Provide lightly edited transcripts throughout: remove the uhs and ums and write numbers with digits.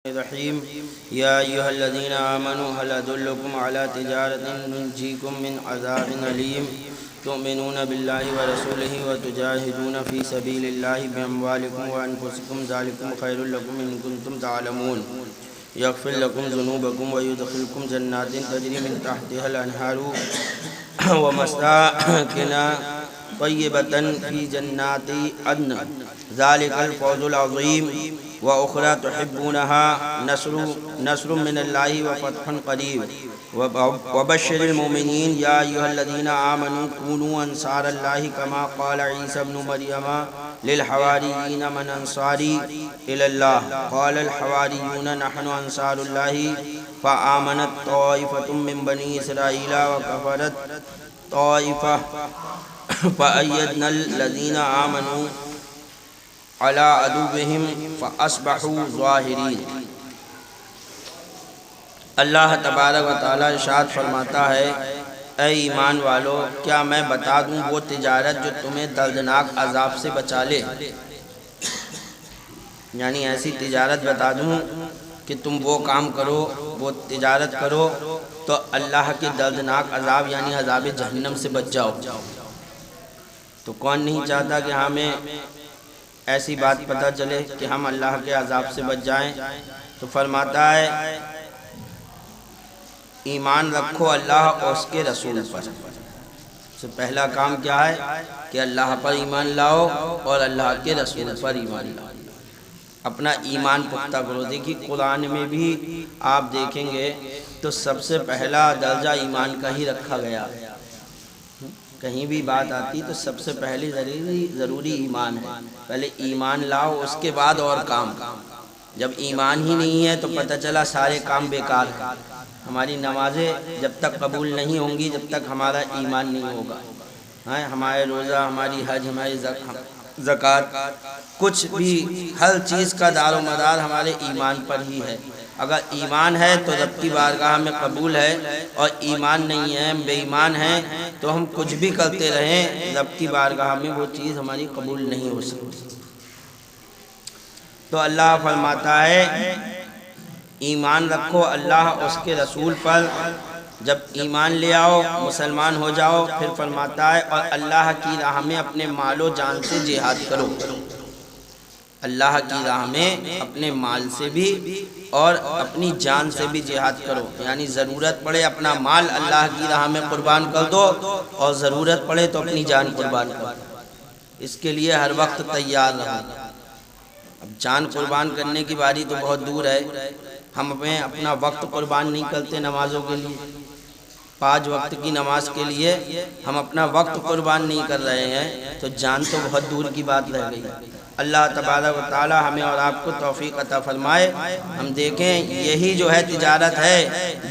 الرحیم یا ایھا الذین آمنوا هل ادلکم علی تجارۃ تنجیکم من عذاب علیم تؤمنون باللہ ورسولہ وتجاہدون فی سبیل اللہ باموالکم وانفسکم ذالکم خیر لکم ان کنتم تعلمون یغفر لکم ذنوبکم ویدخلکم جنات تجری من تحتها الانہار ومساکن طیبۃ فی جنات عدن ذالک الفوز العظیم وأخرى تحبونها نصر من الله وفتح قريب وبشر المؤمنين يا أيها الذين آمنوا كونوا أنصار الله كما قال عيسى ابن مريم للحواريين من أنصاري إلى الله قال الحواريون نحن أنصار الله فآمنت طائفة من بني إسرائيل وكفرت طائفة فأيدنا الذين آمنوا علی عدوہم فاصبحوا ظاہرین۔ اللہ تبارک و تعالی ارشاد فرماتا ہے، اے ایمان والو، کیا میں بتا دوں وہ تجارت جو تمہیں دردناک عذاب سے بچا لے؟ یعنی ایسی تجارت بتا دوں کہ تم وہ کام کرو، وہ تجارت کرو تو اللہ کے دردناک عذاب یعنی عذاب جہنم سے بچ جاؤ۔ تو کون نہیں چاہتا کہ ہمیں ایسی بات پتہ چلے کہ ہم اللہ کے عذاب سے بچ جائیں؟ تو فرماتا ہے ایمان رکھو اللہ اور اس کے رسول پر۔ سب سے پہلا کام کیا ہے کہ اللہ پر ایمان لاؤ اور اللہ کے رسول پر ایمان لاؤ، اپنا ایمان پختہ کرو۔ دیکھیے قرآن میں بھی آپ دیکھیں گے تو سب سے پہلا درجہ ایمان کا ہی رکھا گیا۔ کہیں بھی بات آتی تو سب سے پہلے ضروری ایمان ہے، پہلے ایمان لاؤ اس کے بعد اور کام۔ جب ایمان ہی نہیں ہے تو پتہ چلا سارے کام بیکار ہیں۔ ہماری نمازیں جب تک قبول نہیں ہوں گی جب تک ہمارا ایمان نہیں ہوگا، ہمارے روزہ، ہماری حج، ہماری زکوٰۃ، کچھ بھی ہر چیز کا دار و مدار ہمارے ایمان پر ہی ہے۔ اگر ایمان ہے تو رب کی بارگاہ میں قبول ہے، اور ایمان نہیں ہے، بے ایمان ہے، تو ہم کچھ بھی کرتے رہیں رب کی بارگاہ میں وہ چیز ہماری قبول نہیں ہو سکتی۔ تو اللہ فرماتا ہے ایمان رکھو اللہ اس کے رسول پر۔ جب ایمان لے آؤ، مسلمان ہو جاؤ، پھر فرماتا ہے اور اللہ کی راہ میں اپنے مال و جان سے جہاد کرو۔ اللہ کی راہ میں اپنے مال سے بھی اور اپنی جان سے بھی جہاد کرو، یعنی ضرورت پڑے اپنا مال اللہ کی راہ میں قربان کر دو، اور ضرورت پڑے تو اپنی جان قربان کر دو۔ اس کے لیے ہر وقت تیار رہو۔ اب جان قربان کرنے کی باری تو بہت دور ہے، ہم اپنا وقت قربان نہیں کرتے نمازوں کے لیے، 5 وقت کی نماز کے لیے ہم اپنا وقت قربان نہیں کر رہے ہیں، تو جان تو بہت دور کی بات رہ گئی۔ اللہ تبارک و تعالی ہمیں اور آپ کو توفیق عطا فرمائے۔ ہم دیکھیں یہی جو ہے تجارت ہے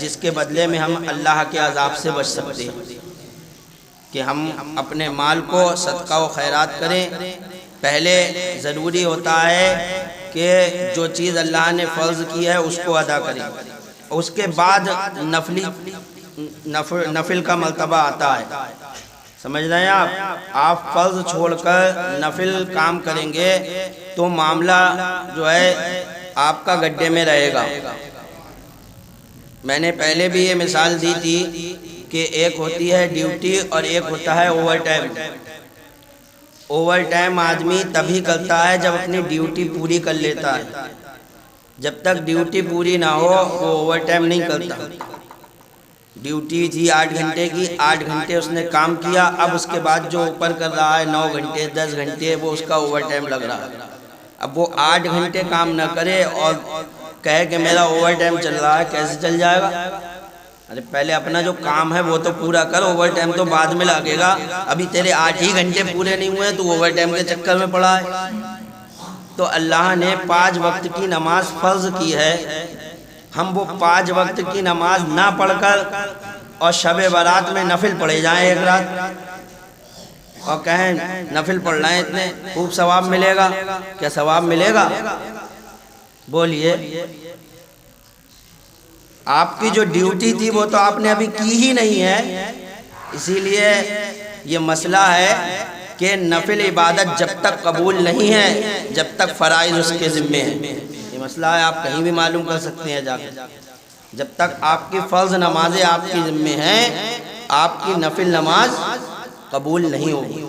جس کے بدلے میں ہم اللہ کے عذاب سے بچ سکتے ہیں، کہ ہم اپنے مال کو صدقہ و خیرات کریں۔ پہلے ضروری ہوتا ہے کہ جو چیز اللہ نے فرض کی ہے اس کو ادا کریں، اس کے بعد نفل کا مرتبہ آتا ہے۔ سمجھ رہے ہیں آپ فرض چھوڑ کر نفل کام کریں گے تو معاملہ جو ہے آپ کا گڈھے میں رہے گا۔ میں نے پہلے بھی یہ مثال دی تھی کہ ایک ہوتی ہے ڈیوٹی اور ایک ہوتا ہے اوور ٹائم۔ اوور ٹائم آدمی تبھی کرتا ہے جب اپنی ڈیوٹی پوری کر لیتا ہے، جب تک ڈیوٹی پوری نہ ہو وہ اوور ٹائم نہیں کرتا۔ ڈیوٹی تھی 8 گھنٹے کی، 8 گھنٹے اس نے کام کیا، اب اس کے بعد جو اوپر کر رہا ہے 9 گھنٹے 10 گھنٹے وہ اس کا اوور ٹائم لگ رہا ہے۔ اب وہ 8 گھنٹے کام نہ کرے اور کہے کہ میرا اوور ٹائم چل رہا ہے، کیسے چل جائے گا؟ ارے پہلے اپنا جو کام ہے وہ تو پورا کر، اوور ٹائم تو بعد میں لگے گا۔ ابھی تیرے 8 ہی گھنٹے پورے نہیں ہوئے تو اوور ٹائم کے چکر میں پڑا ہے۔ تو اللہ نے 5 وقت کی نماز فرض کی ہے، ہم وہ 5 وقت کی نماز نہ پڑھ کر اور شب برات میں نفل پڑھے جائیں ایک رات، اور کہیں نفل پڑھ رہے ہیں اتنے خوب ثواب ملے گا۔ کیا ثواب ملے گا؟ بولیے۔ آپ کی جو ڈیوٹی تھی وہ تو آپ نے ابھی کی ہی نہیں ہے، اسی لیے یہ مسئلہ ہے کہ نفل عبادت جب تک قبول نہیں ہے جب تک فرائض اس کے ذمے ہیں۔ مسئلہ ہے، آپ کہیں بھی معلوم کر سکتے ہیں جا کے۔ جب تک آپ کی فرض نمازیں آپ کی ذمہ ہیں، آپ کی نفل نماز قبول نہیں ہوگی۔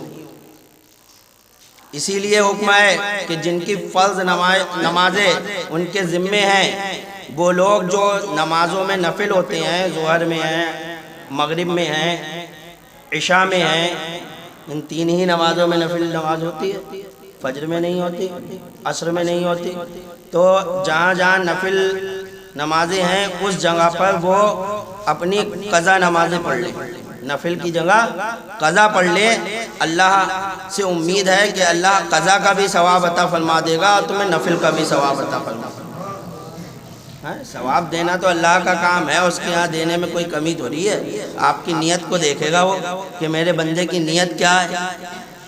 اسی لیے حکم ہے کہ جن کی فرض نمازیں ان کے ذمے ہیں، وہ لوگ جو نمازوں میں نفل ہوتے ہیں، ظہر میں ہیں، مغرب میں ہیں، عشاء میں ہیں، ان تین ہی نمازوں میں نفل نماز ہوتی ہے، فجر میں نہیں ہوتی، عصر میں نہیں ہوتی۔ تو جہاں جہاں نفل نمازیں ہیں اس جگہ پر وہ اپنی قضا نمازیں پڑھ لیں، نفل کی جگہ قضا پڑھ لیں۔ اللہ سے امید ہے کہ اللہ قضا کا بھی ثواب عطا فرما دے گا اور تمہیں نفل کا بھی ثواب عطا فرما دے گا۔ ثواب دینا تو اللہ کا کام ہے، اس کے ہاں دینے میں کوئی کمی تھوڑی ہے۔ آپ کی نیت کو دیکھے گا وہ کہ میرے بندے کی نیت کیا ہے۔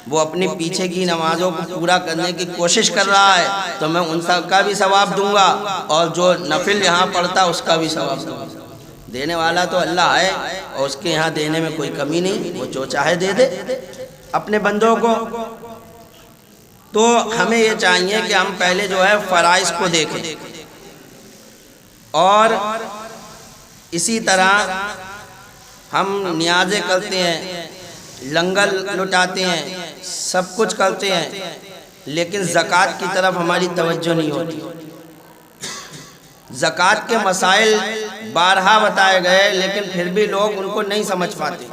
وہ اپنی پیچھے کی نمازوں کو پورا کرنے کی کوشش کر رہا ہے تو میں ان سب کا بھی ثواب دوں گا، اور جو نفل یہاں پڑھتا اس کا بھی ثواب دوں گا۔ دینے والا تو اللہ ہے اور اس کے یہاں دینے میں کوئی کمی نہیں، وہ جو چاہے دے دے اپنے بندوں کو۔ تو ہمیں یہ چاہیے کہ ہم پہلے جو ہے فرائض کو دیکھیں، اور اسی طرح ہم نیازیں کرتے ہیں، لنگر لٹاتے ہیں، سب کچھ کرتے ہیں، لیکن زکوٰۃ کی طرف ہماری توجہ نہیں ہوتی۔ زکوٰۃ کے مسائل بارہا بتائے گئے لیکن پھر بھی لوگ ان کو نہیں سمجھ پاتے۔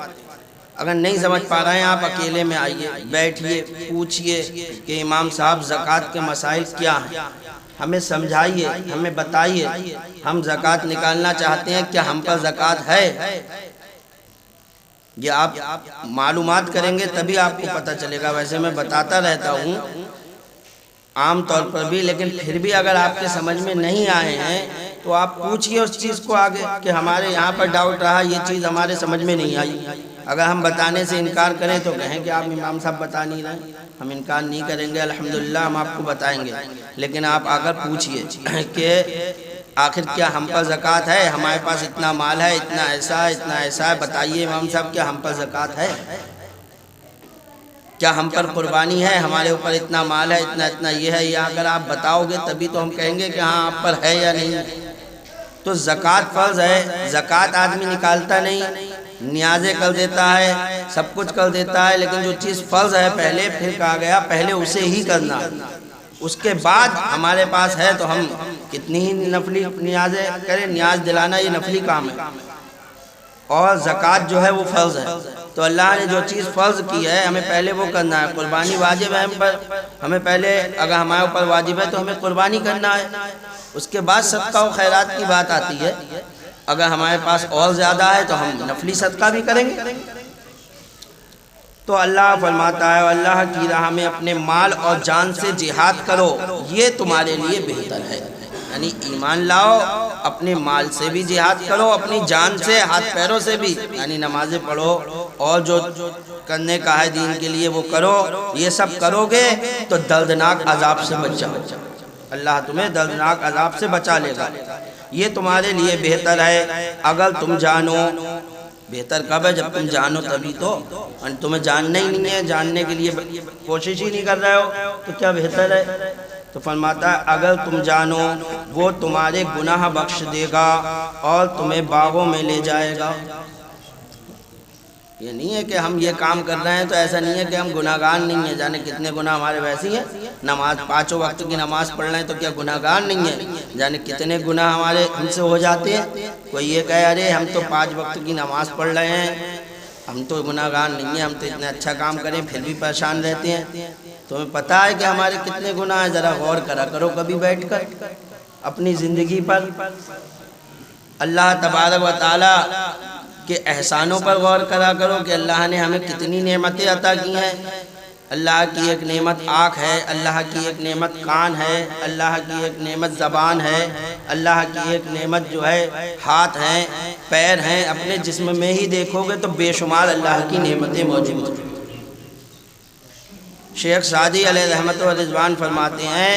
اگر نہیں سمجھ پا رہے ہیں، آپ اکیلے میں آئیے، بیٹھیے، پوچھئے کہ امام صاحب زکوٰۃ کے مسائل کیا ہیں، ہمیں سمجھائیے، ہمیں بتائیے، ہم زکوٰۃ نکالنا چاہتے ہیں، کیا ہم پر زکوٰۃ ہے؟ یہ آپ معلومات کریں گے تبھی آپ کو پتہ چلے گا۔ ویسے میں بتاتا رہتا ہوں عام طور پر بھی، لیکن پھر بھی اگر آپ کے سمجھ میں نہیں آئے ہیں تو آپ پوچھئے اس چیز کو آگے کہ ہمارے یہاں پر ڈاؤٹ رہا، یہ چیز ہمارے سمجھ میں نہیں آئی۔ اگر ہم بتانے سے انکار کریں تو کہیں کہ آپ امام صاحب بتا نہیں رہے، ہم انکار نہیں کریں گے، الحمدللہ ہم آپ کو بتائیں گے، لیکن آپ آگر پوچھئے کہ آخر کیا ہم پر زکوٰۃ ہے؟ ہمارے پاس اتنا مال ہے، اتنا ایسا ہے، بتائیے امام صاحب کیا ہم پر زکوٰۃ ہے؟ کیا ہم پر قربانی ہے؟ ہمارے اوپر اتنا مال ہے، اتنا یہ ہے، یا اگر آپ بتاؤ گے تبھی تو ہم کہیں گے کہ ہاں آپ پر ہے یا نہیں۔ تو زکوٰۃ فرض ہے، زکوٰۃ آدمی نکالتا نہیں، نیازیں کر دیتا ہے، سب کچھ کر دیتا ہے، لیکن جو چیز فرض ہے پہلے، پھر کہا گیا پہلے اسے ہی کرنا، اس کے بعد ہمارے پاس ہے تو ہم کتنی ہی نفلی نیازیں کریں، نیاز دلانا یہ نفلی کام ہے، اور زکوٰۃ جو ہے وہ فرض ہے۔ تو اللہ نے جو چیز فرض کی ہے ہمیں پہلے وہ کرنا ہے۔ قربانی واجب ہے ہم پر، ہمیں پہلے اگر ہمارے اوپر واجب ہے تو ہمیں قربانی کرنا ہے، اس کے بعد صدقہ و خیرات کی بات آتی ہے۔ اگر ہمارے پاس اور زیادہ ہے تو ہم نفلی صدقہ بھی کریں گے۔ تو اللہ فرماتا ہے اللہ کی راہ میں اپنے مال اور جان سے جہاد کرو، یہ تمہارے لیے بہتر ہے۔ یعنی ایمان لاؤ، اپنے مال سے بھی جہاد کرو، اپنی جان سے، ہاتھ پیروں سے بھی، یعنی نمازیں پڑھو اور جو کرنے کا ہے دین کے لیے وہ کرو۔ یہ سب کرو گے تو دردناک عذاب سے بچ جاؤ، اللہ تمہیں دردناک عذاب سے بچا لے گا، یہ تمہارے لیے بہتر ہے اگر تم جانو۔ بہتر کب ہے؟ جب تم جانو تبھی تو، تمہیں جاننا ہی نہیں ہے، جاننے کے لیے کوشش ہی نہیں کر رہے ہو تو کیا بہتر ہے؟ تو فرماتا ہے اگر تم جانو وہ تمہارے گناہ بخش دے گا اور تمہیں باغوں میں لے جائے گا۔ یہ نہیں ہے کہ ہم یہ کام کر رہے ہیں تو ایسا نہیں ہے کہ ہم گناہگار نہیں ہیں، جانے کتنے گناہ ہمارے ویسے ہیں، نماز پانچوں وقت کی نماز پڑھ رہے ہیں تو کیا گناہگار نہیں ہیں؟ جانے کتنے گناہ ہمارے ہم سے ہو جاتے ہیں۔ کوئی یہ کہے ارے ہم تو 5 وقت کی نماز پڑھ رہے ہیں، ہم تو گناہگار نہیں ہیں، ہم تو اتنا اچھا کام کریں پھر بھی پریشان رہتے ہیں۔ تمہیں پتہ ہے کہ ہمارے کتنے گناہ ہیں؟ ذرا غور کرا کرو کبھی بیٹھ کر اپنی زندگی پر، اللہ تبارک و تعالی کہ احسانوں پر غور کرا کرو کہ اللہ نے ہمیں کتنی نعمتیں عطا کی ہیں۔ اللہ کی ایک نعمت آنکھ ہے، اللہ کی ایک نعمت کان ہے، اللہ کی ایک نعمت زبان ہے، اللہ کی ایک نعمت جو ہے ہاتھ ہیں، پیر ہیں۔ اپنے جسم میں ہی دیکھو گے تو بے شمار اللہ کی نعمتیں موجود ہیں۔ شیخ سعدی علیہ رحمت و رضوان فرماتے ہیں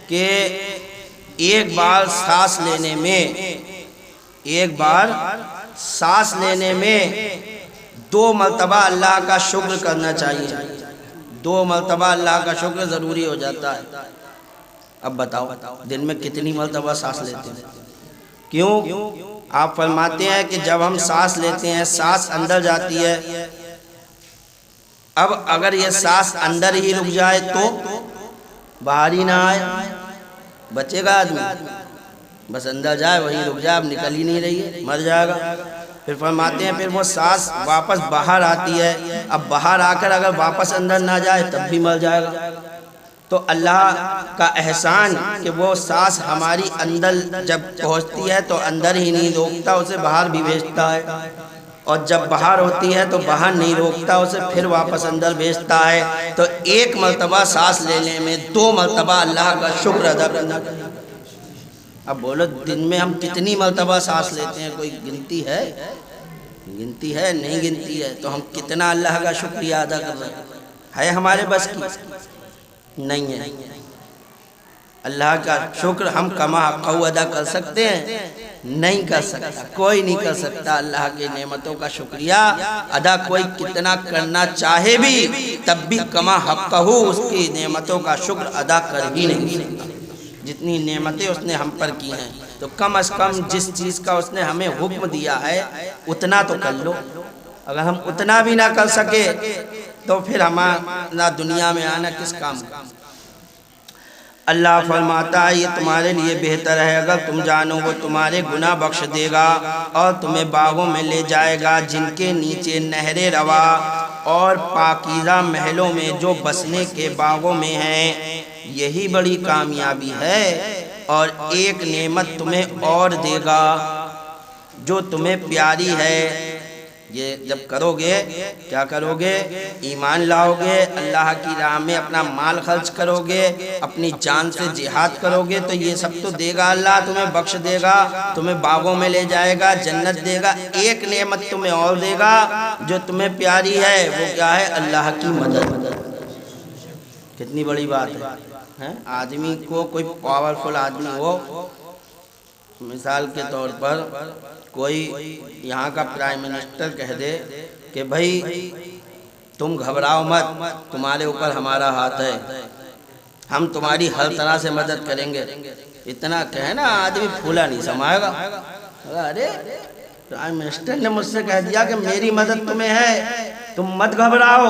کہ ایک بار سانس لینے میں 2 مرتبہ اللہ کا شکر کرنا چاہیے، 2 مرتبہ اللہ کا شکر ضروری ہو جاتا ہے۔ اب بتاؤ دن میں کتنی مرتبہ سانس لیتے ہیں؟ کیوں؟ آپ فرماتے ہیں کہ جب ہم سانس لیتے ہیں سانس اندر جاتی ہے، اب اگر یہ سانس اندر ہی رک جائے تو باہر ہی نہ آئے، بچے گا آدمی؟ بس اندر جائے وہیں رک جائے، اب نکل ہی نہیں رہی ہے، مر جائے گا۔ پھر فرماتے ہیں پھر وہ سانس واپس باہر آتی ہے، اب باہر آ کر اگر واپس اندر نہ جائے تب بھی مر جائے گا۔ تو اللہ کا احسان کہ وہ سانس ہماری اندر جب پہنچتی ہے تو اندر ہی نہیں روکتا، اسے باہر بھی بھیجتا ہے، اور جب باہر ہوتی ہے تو باہر نہیں روکتا، اسے پھر واپس اندر بھیجتا ہے۔ تو ایک مرتبہ سانس لینے میں 2 مرتبہ اللہ کا شکر ادا کرنا۔ اب بولو دن میں ہم کتنی مرتبہ سانس لیتے ہیں؟ کوئی گنتی ہے؟ گنتی ہے؟ نہیں گنتی ہے۔ تو ہم کتنا اللہ کا شکریہ ادا کر رہے ہیں؟ ہے ہمارے بس کی؟ نہیں ہے۔ اللہ کا شکر ہم کما حقہ ادا کر سکتے ہیں؟ نہیں کر سکتا، کوئی نہیں کر سکتا۔ اللہ کی نعمتوں کا شکریہ ادا کوئی کتنا کرنا چاہے بھی تب بھی کما حقہ اس کی نعمتوں کا شکر ادا کر ہی نہیں سکتا۔ جتنی نعمتیں اس نے ہم پر کی ہیں تو کم از کم جس چیز کا اس نے ہمیں حکم دیا ہے اتنا تو کر لو۔ اگر ہم اتنا بھی نہ کر سکے تو پھر ہمارا دنیا میں آنا کس کام کا؟ اللہ فرماتا ہے یہ تمہارے لیے بہتر ہے، اگر تم جانو وہ تمہارے گناہ بخش دے گا اور تمہیں باغوں میں لے جائے گا جن کے نیچے نہریں روا، اور پاکیزہ محلوں میں جو بسنے کے باغوں میں ہیں، یہی بڑی کامیابی ہے۔ اور ایک نعمت تمہیں اور دے گا جو تمہیں پیاری ہے، یہ جب کرو گے کیا کرو گے؟ ایمان لاؤ گے، اللہ کی راہ میں اپنا مال خرچ کرو گے، اپنی جان سے جہاد کرو گے تو یہ سب تو دے گا اللہ، تمہیں بخش دے گا، تمہیں باغوں میں لے جائے گا، جنت دے گا۔ ایک نعمت تمہیں اور دے گا جو تمہیں پیاری ہے، وہ کیا ہے؟ اللہ کی مدد۔ کتنی بڑی بات ہے۔ آدمی کو کوئی پاورفل آدمی ہو، مثال کے طور پر کوئی یہاں کا پرائم منسٹر کہہ دے کہ بھائی تم گھبراؤ مت، تمہارے اوپر ہمارا ہاتھ ہے، ہم تمہاری ہر طرح سے مدد کریں گے، اتنا کہے نا آدمی پھولا نہیں سمائے گا۔ ارے پرائم منسٹر نے مجھ سے کہہ دیا کہ میری مدد تمہیں ہے، تم مت گھبراؤ۔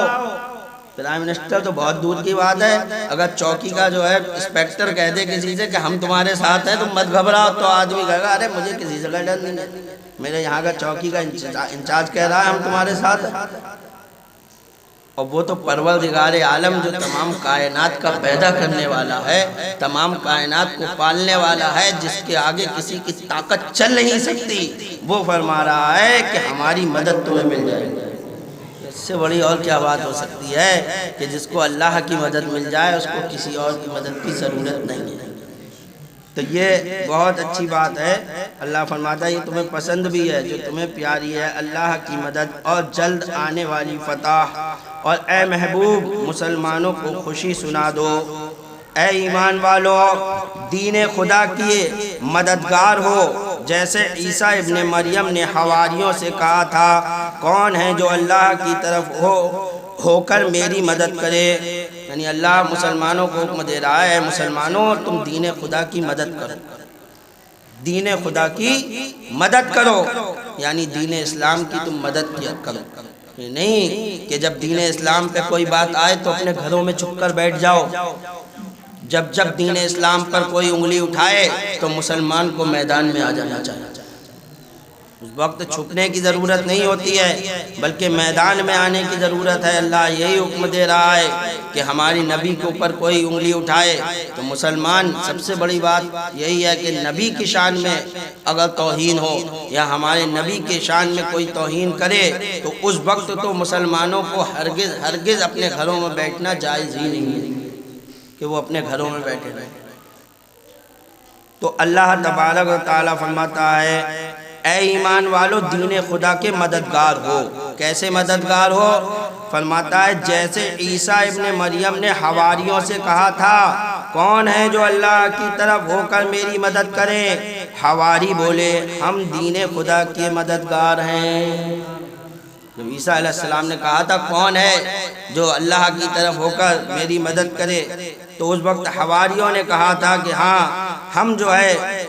پرائم منسٹر تو بہت دور کی بات ہے، اگر چوکی کا جو ہے انسپیکٹر کہہ دے کسی سے کہ ہم تمہارے ساتھ ہیں تم مت گھبراؤ، تو آدمی کہے گا ارے مجھے کسی سے ڈر نہیں ہے، میرے یہاں کا چوکی کا انچارج کہہ رہا ہے ہم تمہارے ساتھ ہیں۔ اور وہ تو پروردگار عالم جو تمام کائنات کا پیدا کرنے والا ہے، تمام کائنات کو پالنے والا ہے، جس کے آگے کسی کی طاقت چل نہیں سکتی، وہ فرما رہا ہے کہ ہماری مدد تمہیں مل جائے گی۔ اس سے بڑی اور کیا بات ہو سکتی ہے کہ جس کو اللہ کی مدد مل جائے اس کو کسی اور کی مدد کی ضرورت نہیں ہے۔ تو یہ بہت اچھی بات ہے۔ اللہ فرماتا ہے یہ تمہیں پسند بھی ہے، جو تمہیں پیاری ہے، اللہ کی مدد اور جلد آنے والی فتح۔ اور اے محبوب مسلمانوں کو خوشی سنا دو، اے ایمان والو دین خدا کی مددگار ہو، جیسے عیسیٰ ابن مریم نے حواریوں سے کہا تھا کون ہے جو اللہ کی طرف ہو کر میری مدد کرے۔ یعنی اللہ مسلمانوں کو حکم دے رہا ہے مسلمانوں تم دین خدا کی مدد کرو، دین خدا کی مدد کرو، یعنی دین اسلام کی تم مدد کیا کرو۔ نہیں کہ جب دین اسلام پہ کوئی بات آئے تو اپنے گھروں میں چھپ کر بیٹھ جاؤ، جب دین اسلام پر کوئی انگلی اٹھائے تو مسلمان کو میدان میں آ جانا چاہیے۔ اس وقت چھپنے کی ضرورت نہیں ہوتی ہے بلکہ میدان میں آنے کی ضرورت ہے۔ اللہ یہی حکم دے رہا ہے کہ ہماری نبی کے اوپر کوئی انگلی اٹھائے تو مسلمان، سب سے بڑی بات یہی ہے کہ نبی کی شان میں اگر توہین ہو یا ہمارے نبی کے شان میں کوئی توہین کرے تو اس وقت تو مسلمانوں کو ہرگز اپنے گھروں میں بیٹھنا جائز ہی نہیں ہے کہ وہ اپنے گھروں میں بیٹھے رہیں۔ تو اللہ تبارک و تعالیٰ فرماتا ہے اے ایمان والو دین خدا کے مددگار ہو۔ کیسے مددگار ہو؟ فرماتا ہے جیسے عیسیٰ ابن مریم نے حواریوں سے کہا تھا کون ہے جو اللہ کی طرف ہو کر میری مدد کرے؟ حواری بولے ہم دین خدا کے مددگار ہیں۔ جب عیسیٰ علیہ السلام نے کہا تھا کون ہے جو اللہ کی طرف ہو کر میری مدد کرے تو اس وقت حواریوں نے کہا تھا کہ ہاں ہم جو ہے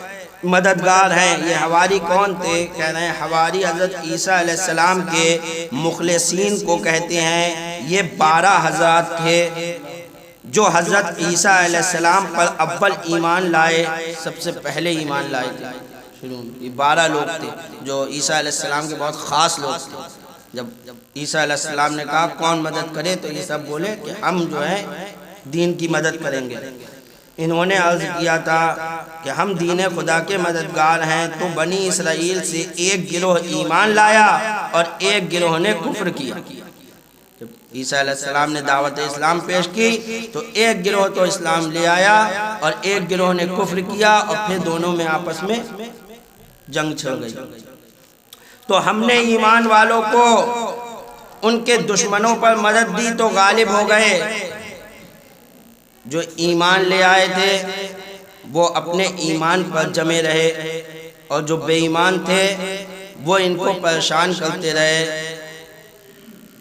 مددگار ہیں۔ یہ حواری کون تھے؟ کہہ رہے ہیں حواری حضرت عیسیٰ علیہ السلام کے مخلصین کو کہتے ہیں۔ یہ 12 حضرات تھے جو حضرت عیسیٰ علیہ السلام پر اول ایمان لائے، سب سے پہلے ایمان لائے تھے شروع میں۔ یہ 12 لوگ تھے جو عیسیٰ علیہ السلام کے بہت خاص لوگ تھے۔ جب عیسیٰ علیہ السلام نے کہا کون مدد کرے تو یہ سب بولے کہ ہم جو ہے دین کی مدد کریں گے۔ انہوں نے عرض کیا تھا کہ ہم دین خدا کے مددگار ہیں، تو بنی اسرائیل سے ایک گروہ ایمان لایا اور ایک گروہ نے کفر کیا۔ جب عیسیٰ علیہ السلام نے دعوت اسلام پیش کی تو ایک گروہ تو اسلام لے آیا اور ایک گروہ نے کفر کیا، اور پھر دونوں میں آپس میں جنگ چھڑ گئی۔ تو ہم نے ایمان والوں کو ان کے دشمنوں پر مدد دی تو غالب ہو گئے۔ جو ایمان لے آئے تھے وہ اپنے ایمان پر جمے رہے، اور جو بے ایمان تھے وہ ان کو پریشان کرتے رہے۔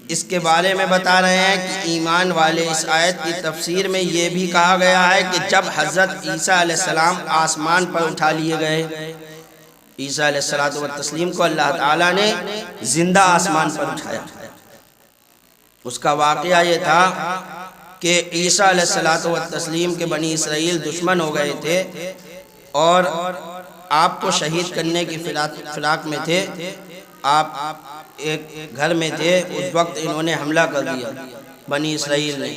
اس کے بارے میں بتا رہے ہیں کہ ایمان والے، اس آیت کی تفسیر میں یہ بھی کہا گیا ہے کہ جب حضرت عیسیٰ علیہ السلام آسمان پر اٹھا لیے گئے، عیسیٰ علیہ السلام کو اللہ تعالیٰ نے زندہ آسمان پر اٹھایا۔ اس کا واقعہ یہ تھا کہ عیسیٰ علیہ السلام کے بنی اسرائیل دشمن ہو گئے تھے اور آپ کو شہید کرنے کی فراق میں تھے۔ آپ ایک گھر میں تھے، اس وقت انہوں نے حملہ کر دیا بنی اسرائیل نے۔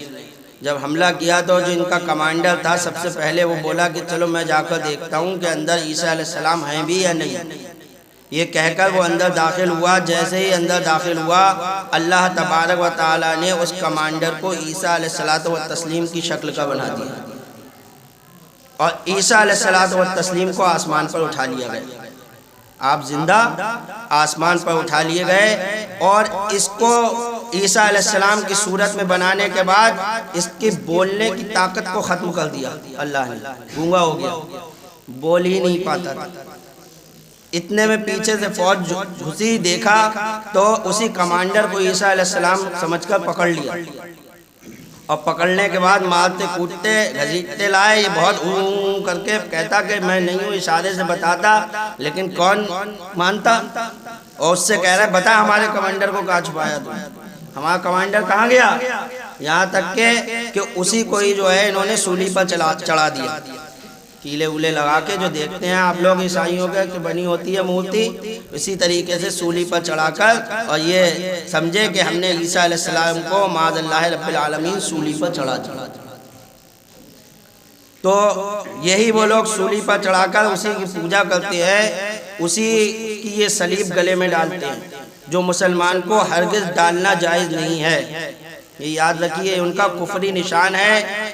جب حملہ کیا تو جو ان کا کمانڈر تھا سب سے پہلے وہ بولا کہ چلو میں جا کر دیکھتا ہوں کہ اندر عیسیٰ علیہ السلام ہیں بھی یا نہیں۔ یہ کہہ کر وہ اندر داخل ہوا۔ جیسے ہی اندر داخل ہوا، اللہ تبارک و تعالیٰ نے اس کمانڈر کو عیسیٰ علیہ السلام کی شکل کا بنا دیا، اور عیسیٰ علیہ السلام کو آسمان پر اٹھا لیا گیا۔ آپ زندہ آسمان پر اٹھا لیے گئے، اور اس کو عیسیٰ علیہ السلام کی صورت میں بنانے کے بعد اس کی بولنے کی طاقت کو ختم کر دیا اللہ نے۔ گونگا ہو گیا، بول ہی نہیں پاتا تھا۔ اتنے میں پیچھے سے فوج گھسی، دیکھا تو اسی کمانڈر کو عیسیٰ علیہ السلام سمجھ کر پکڑ لیا، اور پکڑنے کے بعد مارتے کوٹتے گھسیٹتے لائے۔ یہ بہت اون کر کے کہتا کہ میں نہیں ہوں، اشارے سے بتاتا، لیکن کون مانتا؟ اور اس سے کہہ رہا ہے بتا ہمارے کمانڈر کو کہاں چھپایا تو؟ ہمارا کمانڈر کہاں گیا؟ یہاں تک کہ اسی کو ہی جو ہے انہوں نے سولی پر چڑھا دیا، کیلے اولے لگا کے۔ جو دیکھتے ہیں آپ لوگ عیسائیوں کے کہ بنی ہوتی ہے مورتی، اسی طریقے سے سولی پر چڑھا کر، اور یہ سمجھے کہ ہم نے عیسیٰ علیہ السلام کو معاذ اللہ رب العالمین سولی پر چڑھا دیا۔ تو یہی وہ لوگ سولی پر چڑھا کر اسی کی پوجا کرتے ہیں، اسی کی یہ صلیب گلے میں ڈالتے ہیں، جو مسلمان کو ہرگز ڈالنا جائز نہیں ہے۔ یہ یاد رکھیے، ان کا کفری نشان ہے،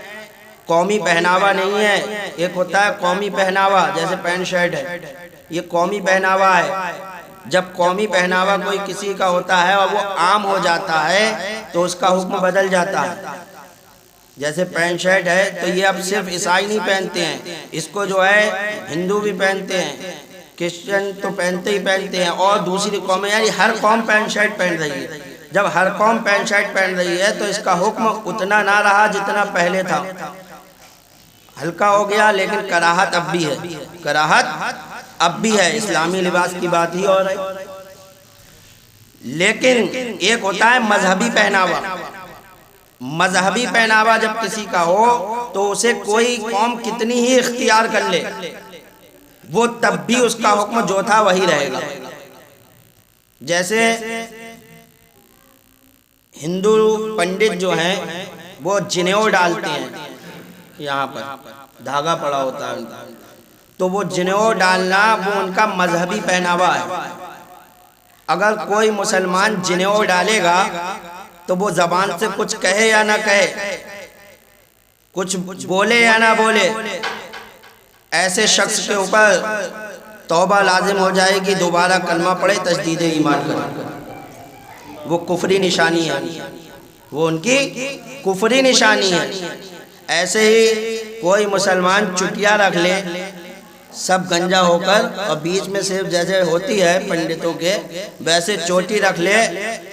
قومی پہناوا نہیں ہے۔ ایک ہوتا ہے قومی پہناوا، جیسے پینٹ شرٹ ہے، یہ قومی پہناوا ہے۔ جب قومی پہناوا کوئی کسی کا ہوتا ہے اور وہ عام ہو جاتا ہے تو اس کا حکم بدل جاتا ہے۔ جیسے پینٹ شرٹ ہے تو یہ اب صرف عیسائی نہیں پہنتے ہیں، اس کو جو ہے ہندو بھی پہنتے ہیں، کرسچن تو پہنتے ہی پہنتے ہیں، اور دوسری قومیں، یعنی ہر قوم پینٹ شرٹ پہن رہی ہے۔ جب ہر قوم پینٹ شرٹ پہن رہی ہے تو اس کا حکم اتنا نہ رہا جتنا پہلے تھا، ہلکا ہو گیا، لیکن کراہت اب بھی ہے، کراہت اب بھی ہے۔ اسلامی لباس کی بات ہی اور ہے، لیکن ایک ہوتا ہے مذہبی پہناوا۔ مذہبی پہناوا جب کسی کا ہو تو اسے کوئی قوم کتنی ہی اختیار کر لے، وہ تب بھی اس کا حکم جو تھا وہی رہے گا۔ جیسے ہندو پنڈت جو ہیں وہ جنیو ڈالتے ہیں، یہاں پر دھاگا پڑا ہوتا ہے، تو وہ جنیو ڈالنا وہ ان کا مذہبی پہناوا ہے۔ اگر کوئی مسلمان جنیو ڈالے گا تو وہ زبان سے کچھ کہے یا نہ کہے، کچھ بولے یا نہ بولے، ایسے شخص کے اوپر توبہ لازم ہو جائے گی، دوبارہ کلمہ پڑھے، تجدید ایمان کرے۔ وہ کفری نشانی ہے، وہ ان کی کفری نشانی ہے۔ ایسے ہی کوئی مسلمان چٹیا رکھ لے سب گنجا ہو کر، اور بیچ میں صرف جیسے ہوتی ہے پنڈتوں کے ویسے چوٹی رکھ لے،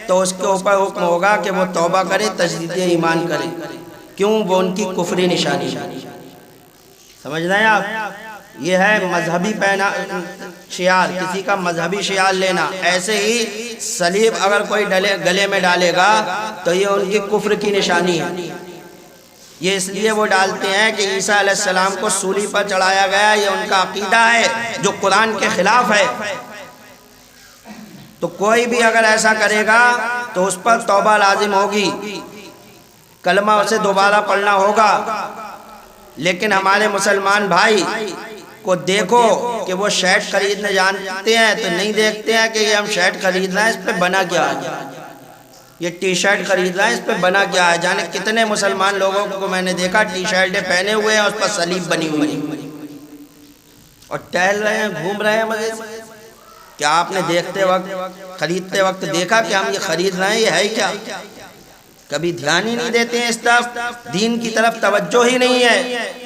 تو اس کے اوپر حکم ہوگا کہ وہ توبہ کرے، تجدید ایمان کرے۔ کیوں؟ وہ ان کی کفری نشانی ہے۔ سمجھ رہے ہیں آپ؟ یہ ہے مذہبی شعار، کسی کا مذہبی شعار لینا۔ ایسے ہی صلیب اگر کوئی گلے میں ڈالے گا تو یہ ان کی کفر کی نشانی ہے۔ یہ اس لیے وہ ڈالتے ہیں کہ عیسیٰ علیہ السلام کو سولی پر چڑھایا گیا، یہ ان کا عقیدہ ہے جو قرآن کے خلاف ہے۔ تو کوئی بھی اگر ایسا کرے گا تو اس پر توبہ لازم ہوگی، کلمہ اسے دوبارہ پڑھنا ہوگا۔ لیکن ہمارے مسلمان بھائی کو دیکھو کہ وہ شرٹ خریدنے جانتے ہیں تو نہیں دیکھتے ہیں کہ یہ ہم شرٹ خرید رہے ہیں، اس پہ بنا کیا ہے، یہ ٹی شرٹ خرید رہے ہیں، اس پہ بنا کیا ہے۔ جانے کتنے مسلمان لوگوں کو میں نے دیکھا ٹی شرٹیں پہنے ہوئے ہیں، اس پر صلیب بنی ہوئی ہے، اور ٹہل رہے ہیں، گھوم رہے ہیں مزے سے۔ کیا آپ نے دیکھتے وقت، خریدتے وقت دیکھا کہ ہم یہ خرید رہے ہیں یہ ہے کیا؟ کبھی دھیان ہی نہیں دیتے ہیں اس طرف، دین کی طرف توجہ ہی نہیں ہے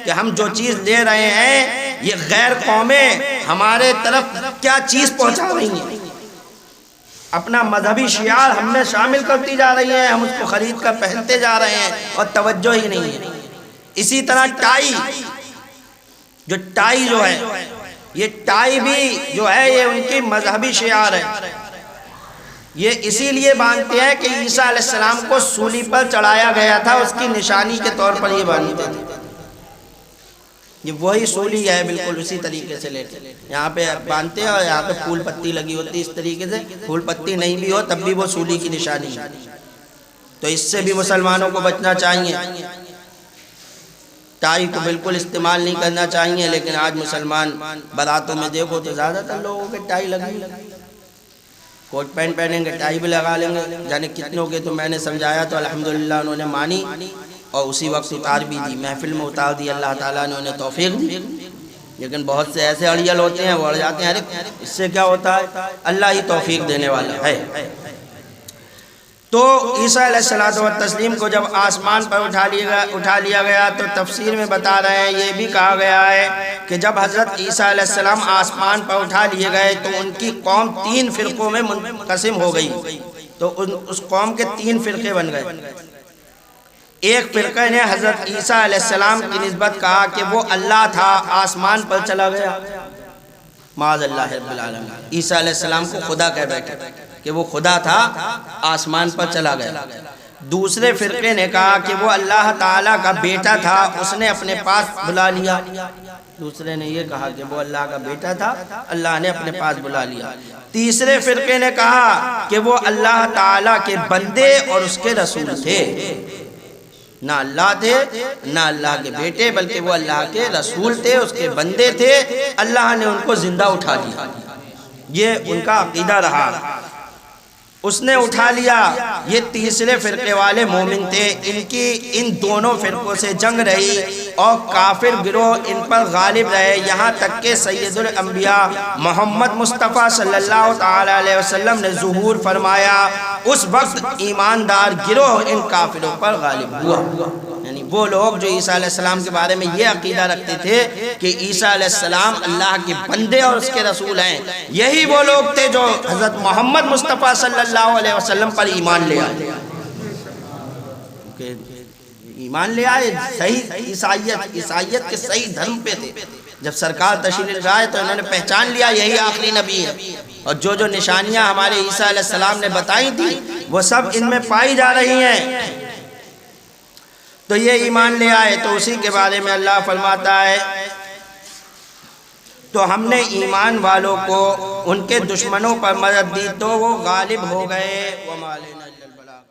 کہ ہم جو چیز لے رہے ہیں یہ غیر قومیں ہمارے طرف کیا چیز پہنچا رہی ہیں، اپنا مذہبی شعار ہم میں شامل کرتی جا رہی ہیں، ہم اس کو خرید کر پہنتے جا رہے ہیں اور توجہ ہی نہیں ہے۔ اسی طرح ٹائی جو ہے، یہ ٹائی بھی جو ہے یہ ان کی مذہبی شعار ہے۔ یہ اسی لیے باندھتے ہیں کہ عیسیٰ علیہ السلام کو سولی پر چڑھایا گیا تھا، اس کی نشانی کے طور پر یہ باندھتے تھے۔ یہ وہی سولی ہے، بالکل اسی طریقے سے لیتے یہاں پہ باندھتے ہیں، اور یہاں پہ پھول پتی لگی ہوتی ہے اس طریقے سے، پھول پتی نہیں بھی ہو تب بھی وہ سولی کی نشانی ہے۔ تو اس سے بھی مسلمانوں کو بچنا چاہیے، ٹائی کو بالکل استعمال نہیں کرنا چاہیے۔ لیکن آج مسلمان باراتوں میں دیکھو تو زیادہ تر لوگوں کے ٹائی لگی، کوٹ پینٹ پہنیں گے ٹائی بھی لگا لیں گے۔ جانے کتنوں کے تو میں نے سمجھایا تو الحمدللہ انہوں نے مانی اور اسی وقت اتار بھی دی، محفل میں اتار دی، اللہ تعالیٰ نے انہیں توفیق دی۔ لیکن بہت سے ایسے اڑیل ہوتے ہیں، وہ اڑ جاتے ہیں، ارے اس سے کیا ہوتا ہے، اللہ ہی توفیق دینے والا ہے۔ تو عیسیٰ علیہ السلام کو جب آسمان پر اٹھا لیا گیا تو تفسیر میں بتا رہے ہیں، یہ بھی کہا گیا ہے کہ جب حضرت عیسیٰ علیہ السلام آسمان پر اٹھا لیے گئے تو ان کی قوم 3 فرقوں میں منقسم ہو گئی، تو اس قوم کے 3 فرقے بن گئے۔ ایک فرقے نے حضرت عیسیٰ علیہ السلام کی نسبت کہا کہ وہ اللہ تھا، آسمان پر چلا گیا، معاذ اللہ رب العالمین، عیسیٰ علیہ السلام کو خدا کہہ بیٹھے کہ وہ خدا تھا، آسمان پر چلا گیا۔ دوسرے فرقے نے کہا کہ وہ اللہ تعالیٰ کا بیٹا تھا، اس نے اپنے پاس بلا لیا۔ دوسرے نے یہ کہا کہ وہ اللہ کا بیٹا تھا، اللہ نے اپنے پاس بلا لیا۔ تیسرے فرقے نے کہا کہ وہ اللہ تعالیٰ کے بندے اور اس کے رسول تھے، نہ اللہ تھے نہ اللہ کے بیٹے، بلکہ وہ اللہ کے رسول تھے، اس کے بندے تھے، اللہ نے ان کو زندہ اٹھا لیا۔ یہ ان کا عقیدہ رہا، اس نے اٹھا لیا۔ یہ تیسرے فرقے والے مومن تھے، ان دونوں فرقوں سے جنگ رہی اور کافر گروہ ان پر غالب رہے، یہاں تک کہ سید الانبیاء محمد مصطفیٰ صلی اللہ تعالی علیہ وسلم نے ظہور فرمایا، اس وقت ایماندار گروہ ان کافروں پر غالب ہوا۔ یعنی وہ لوگ جو عیسیٰ علیہ السلام کے بارے میں یہ عقیدہ رکھتے تھے کہ عیسیٰ علیہ السلام اللہ کے بندے اور اس کے رسول ہیں، یہی وہ لوگ تھے جو حضرت محمد مصطفیٰ صلی اللہ علیہ وسلم پر ایمان لے آئے۔ ایمان لے آئے، صحیح عیسائیت کے صحیح دھرم پہ تھے۔ جب سرکار تشریف لائے تو انہوں نے پہچان لیا یہی آخری نبی ہے، اور جو نشانیاں ہمارے عیسیٰ علیہ السلام نے بتائی تھی وہ سب ان میں پائی جا رہی ہیں۔ تو یہ ایمان لے آئے، تو اسی کے بارے میں اللہ فرماتا ہے تو ہم نے ایمان والوں کو ان کے دشمنوں پر مدد دی تو وہ غالب ہو گئے۔ وَمَا عَلَيْنَا إِلَّا الْبَلَاغُ۔